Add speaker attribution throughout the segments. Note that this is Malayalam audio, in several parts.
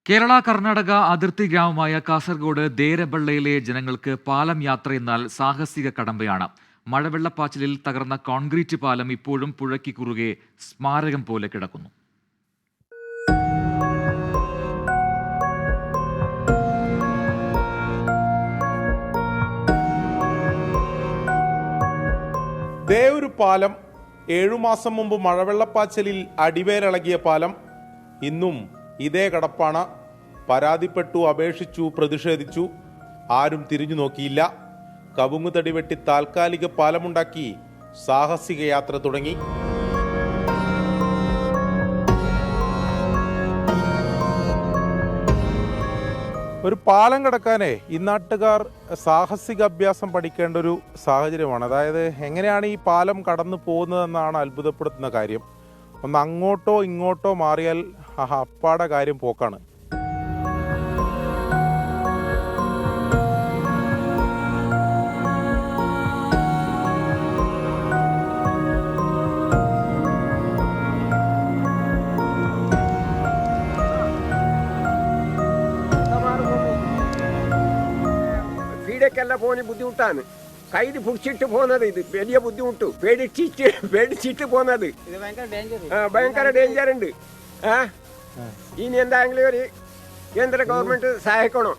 Speaker 1: കേരള കർണാടക അതിർത്തി ഗ്രാമമായ കാസർഗോഡ് ദേരബള്ളയിലെ ജനങ്ങൾക്ക് പാലം യാത്രയെന്നാൽ സാഹസിക കടമ്പയാണ്. മഴവെള്ളപ്പാച്ചിലിൽ തകർന്ന കോൺക്രീറ്റ് പാലം ഇപ്പോഴും പുഴയ്ക്ക് കുറുകെ സ്മാരകം പോലെ കിടക്കുന്നു.
Speaker 2: ഒരു പാലം 7 മാസം മുമ്പ് മഴവെള്ളപ്പാച്ചിലിൽ അടിവേരിളകിയ പാലം ഇന്നും ഇതേ കടപ്പാണ്. പരാതിപ്പെട്ടു, അപേക്ഷിച്ചു, പ്രതിഷേധിച്ചു, ആരും തിരിഞ്ഞു നോക്കിയില്ല. കവുങ്ങുതടി വെട്ടി താൽക്കാലിക പാലമുണ്ടാക്കി സാഹസിക യാത്ര തുടങ്ങി. ഒരു പാലം കടക്കാനേ ഈ നാട്ടുകാർ സാഹസിക അഭ്യാസം പഠിക്കേണ്ട ഒരു സാഹചര്യമാണ്. അതായത് എങ്ങനെയാണ് ഈ പാലം കടന്നു പോകുന്നതെന്നാണ് അത്ഭുതപ്പെടുത്തുന്ന കാര്യം. ഒന്ന് അങ്ങോട്ടോ ഇങ്ങോട്ടോ മാറിയാൽ അപ്പാടെ കാര്യം പോക്കാണ്.
Speaker 3: ീടേക്കെല്ലാം പോകുന്ന ബുദ്ധിമുട്ടാണ്. കയ്യിൽ പിടിച്ചിട്ട് പോകുന്നത് ഇത് വലിയ ബുദ്ധിമുട്ട്. പേടിച്ചിട്ട് പോകുന്നത് ഭയങ്കര ഡേഞ്ചർ ഉണ്ട്. ഇനി എന്തെങ്കിലും ഒരു കേന്ദ്ര ഗവൺമെന്റ് സഹായിക്കണം.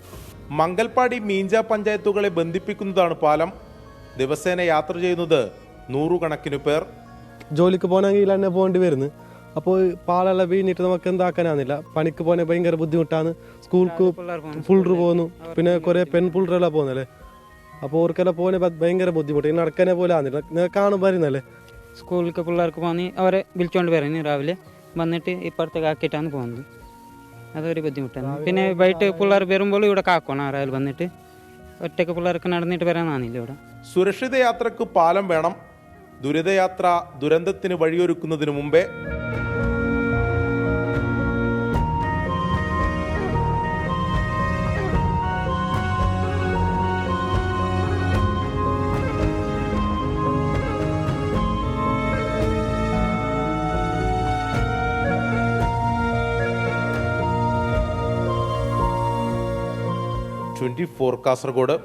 Speaker 2: മംഗൽപാടി മീഞ്ച പഞ്ചായത്തുകളെ ബന്ധിപ്പിക്കുന്നതാണ് പാലം. ദിവസേന യാത്ര ചെയ്യുന്നത് 100 കണക്കിന് പേർ.
Speaker 4: ജോലിക്ക് പോകണമെങ്കിൽ തന്നെ പോകേണ്ടി വരുന്നു. അപ്പോൾ പാലെല്ലാം വീണിട്ട് നമുക്ക് എന്താക്കാനാന്നില്ല. പണിക്ക് പോകാൻ ഭയങ്കര ബുദ്ധിമുട്ടാണ്. സ്കൂൾക്ക് പുള്ളർ പോകുന്നു, പിന്നെ കുറേ പെൺപുള്ളറെല്ലാം പോകുന്നല്ലേ. അപ്പോൾ അവർക്കെല്ലാം പോകാൻ ഭയങ്കര ബുദ്ധിമുട്ട്. നടക്കാനെ പോലെ ആകുന്നില്ല. നിങ്ങൾ കാണും വരുന്നല്ലേ.
Speaker 5: സ്കൂളിലേക്ക് പിള്ളേർക്ക് പോകുന്ന അവരെ വിളിച്ചുകൊണ്ട് വരുന്നു. രാവിലെ വന്നിട്ട് ഇപ്പുറത്തേക്ക് ആക്കിയിട്ടാണ് പോകുന്നത്. അതൊരു ബുദ്ധിമുട്ടാണ്. പിന്നെ വൈകിട്ട് പിള്ളേർ വരുമ്പോൾ ഇവിടെ കാക്കണം. ആരായാലും വന്നിട്ട് ഒറ്റയ്ക്ക് പിള്ളേർക്ക് നടന്നിട്ട് വരാനാണില്ല ഇവിടെ.
Speaker 2: സുരക്ഷിത യാത്രക്ക് പാലം വേണം. ദുരിതയാത്ര ദുരന്തത്തിന് വഴിയൊരുക്കുന്നതിന് മുമ്പേ കാസർഗോഡ്.